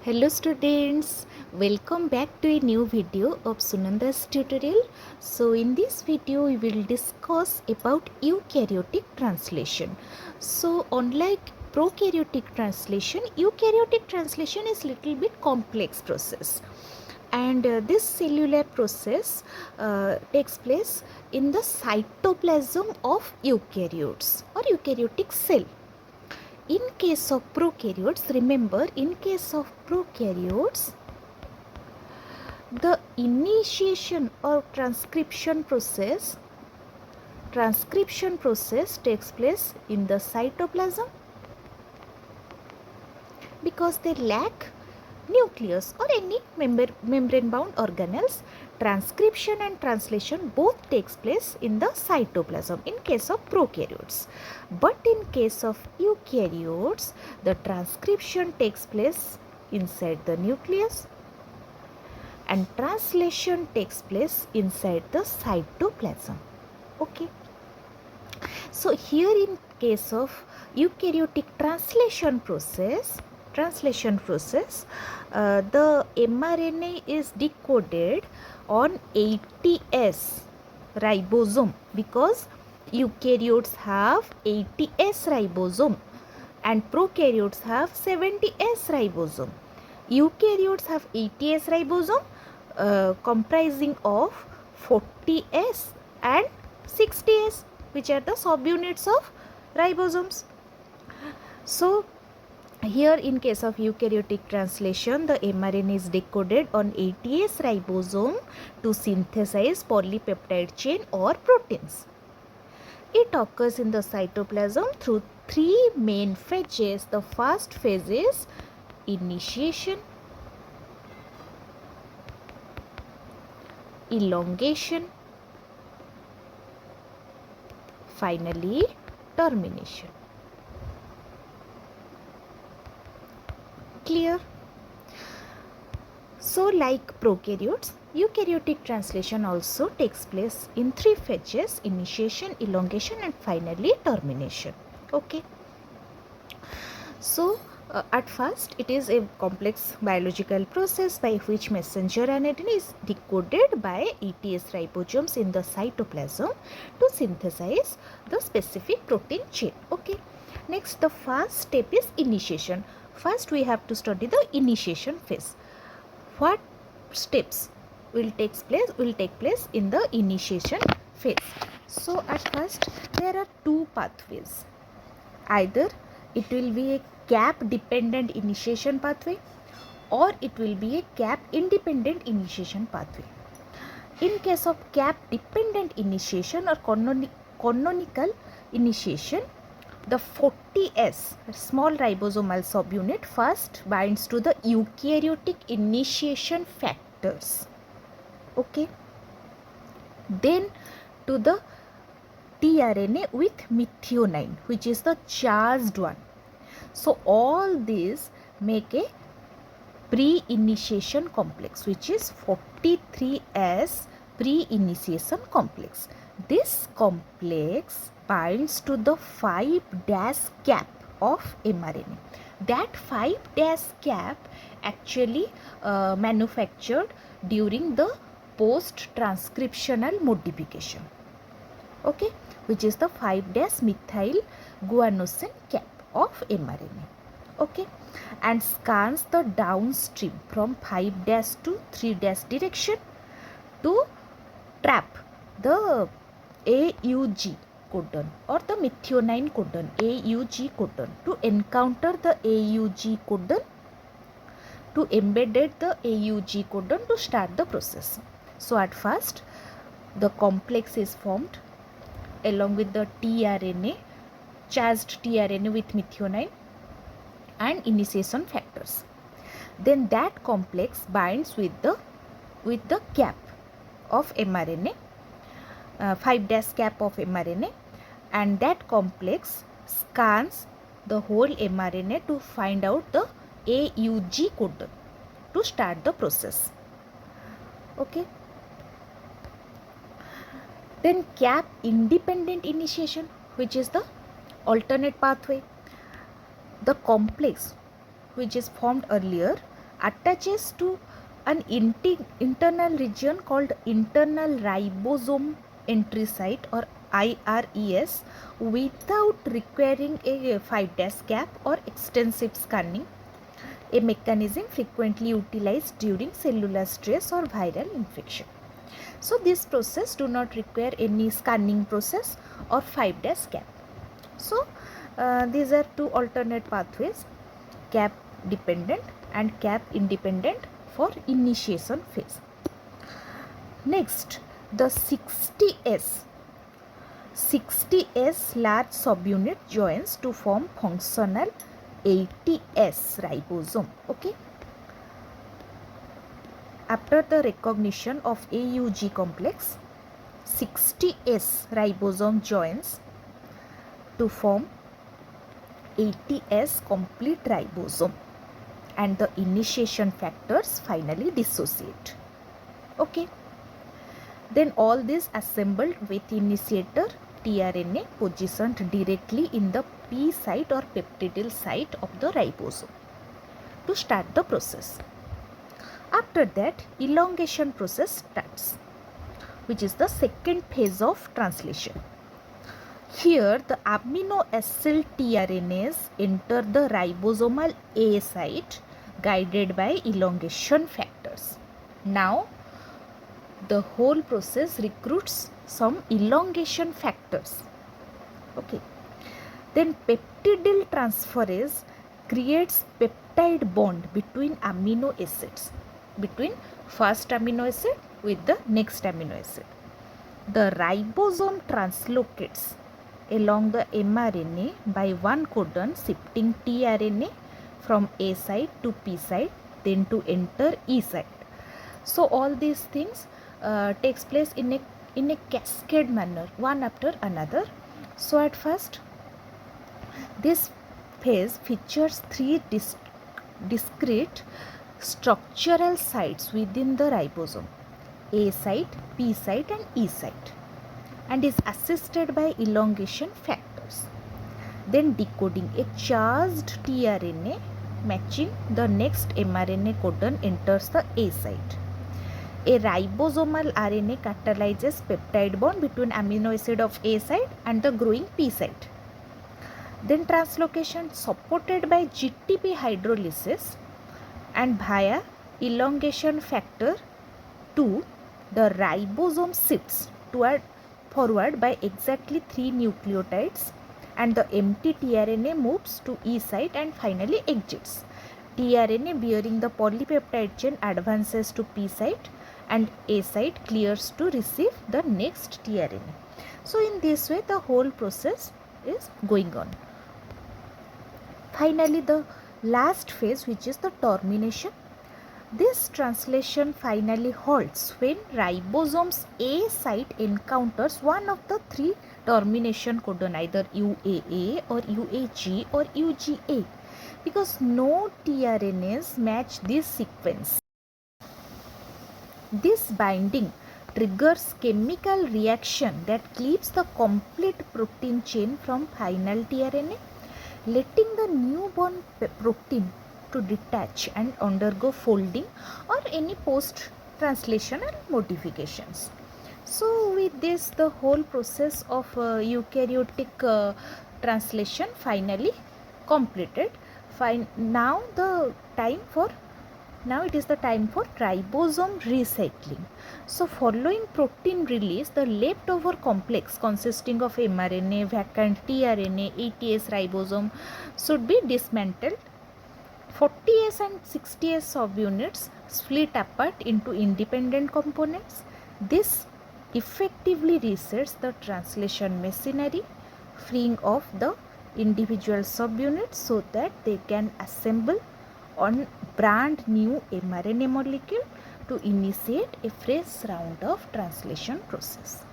Hello students, welcome back to a new video of Sunanda's tutorial. So in this video we will discuss about eukaryotic translation. So unlike eukaryotic translation is little bit complex process. And this cellular process takes place in the cytoplasm of eukaryotes or eukaryotic cell. In case of prokaryotes, remember, in case of prokaryotes, the initiation or transcription process takes place in the cytoplasm because they lack nucleus or any membrane bound organelles. Transcription and translation both takes place in the cytoplasm in case of prokaryotes, but in case of eukaryotes the transcription takes place inside the nucleus and translation takes place inside the cytoplasm. Okay, so here in case of eukaryotic translation process, the mRNA is decoded on 80S ribosome because eukaryotes have 80S ribosome and prokaryotes have 70S ribosome. Eukaryotes have 80S ribosome comprising of 40S and 60S, which are the subunits of ribosomes. So here in case of eukaryotic translation, the mRNA is decoded on 80S ribosome to synthesize polypeptide chain or proteins. It occurs in the cytoplasm through three main phases. The first phase is initiation, elongation, finally termination. Clear? So like prokaryotes, eukaryotic translation also takes place in three phases: initiation, elongation and finally termination. Okay. So at first it is a complex biological process by which messenger RNA is decoded by 80S ribosomes in the cytoplasm to synthesize the specific protein chain. Okay. Next, the first step is initiation. First we have to study the initiation phase. What steps will take place in the initiation phase? So at first there are two pathways. Either it will be a gap dependent initiation pathway or it will be a gap independent initiation pathway. In case of gap dependent initiation or canonical initiation, the 40S small ribosomal subunit first binds to the eukaryotic initiation factors. Okay. Then to the tRNA with methionine, which is the charged one. So all these make a pre-initiation complex, which is 43S pre-initiation complex. This complex binds to the 5' cap of mRNA. That 5' cap actually manufactured during the post-transcriptional modification. Okay, which is the 5' methyl guanosine cap of mRNA. Okay, and scans the downstream from 5' to 3' direction to trap the AUG codon or the methionine codon, AUG codon, to encounter the AUG codon, to embed the AUG codon to start the process. So at first the complex is formed along with the tRNA, charged tRNA with methionine and initiation factors. Then that complex binds with the cap of mRNA, 5' cap of mRNA, and that complex scans the whole mRNA to find out the AUG codon to start the process. Okay. Then cap independent initiation, which is the alternate pathway. The complex which is formed earlier attaches to an internal region called internal ribosome entry site or IRES without requiring a 5' gap or extensive scanning, a mechanism frequently utilized during cellular stress or viral infection. So this process do not require any scanning process or 5' gap. So these are two alternate pathways, gap dependent and gap independent for initiation phase. Next, the 60S large subunit joins to form functional 80S ribosome. Okay. After the recognition of AUG complex, 60S ribosome joins to form 80S complete ribosome and the initiation factors finally dissociate. Okay. Then all this assembled with initiator tRNA positioned directly in the P site or peptidyl site of the ribosome to start the process. After that, elongation process starts, which is the second phase of translation. Here, the amino acyl tRNAs enter the ribosomal A site guided by elongation factors. Now, the whole process recruits some elongation factors. Okay. Then peptidyl transferase creates peptide bond between amino acids, between first amino acid with the next amino acid. The ribosome translocates along the mRNA by one codon, shifting tRNA from A site to P site, then to enter E site. So all these things takes place in a cascade manner, one after another. So at first, this phase features three discrete structural sites within the ribosome: A site, P site and E site, and is assisted by elongation factors. Then decoding, a charged tRNA matching the next mRNA codon enters the A site. A ribosomal RNA catalyzes peptide bond between amino acid of A site and the growing P site. Then translocation supported by GTP hydrolysis and via elongation factor 2, the ribosome shifts forward by exactly 3 nucleotides and the empty tRNA moves to E site and finally exits. tRNA bearing the polypeptide chain advances to P site and A site clears to receive the next tRNA. So in this way the whole process is going on. Finally, the last phase, which is the termination. This translation finally halts when ribosome's A site encounters one of the three termination codon, either UAA or UAG or UGA, because no tRNAs match this sequence. This binding triggers chemical reaction that clips the complete protein chain from final tRNA, letting the newborn protein to detach and undergo folding or any post-translational modifications. So with this, the whole process of eukaryotic translation finally completed. Now it is the time for ribosome recycling. So following protein release, the leftover complex consisting of mRNA, vacant tRNA, 80S ribosome should be dismantled. 40S and 60S subunits split apart into independent components. This effectively resets the translation machinery, freeing off the individual subunits so that they can assemble on brand new mRNA molecule to initiate a fresh round of translation process.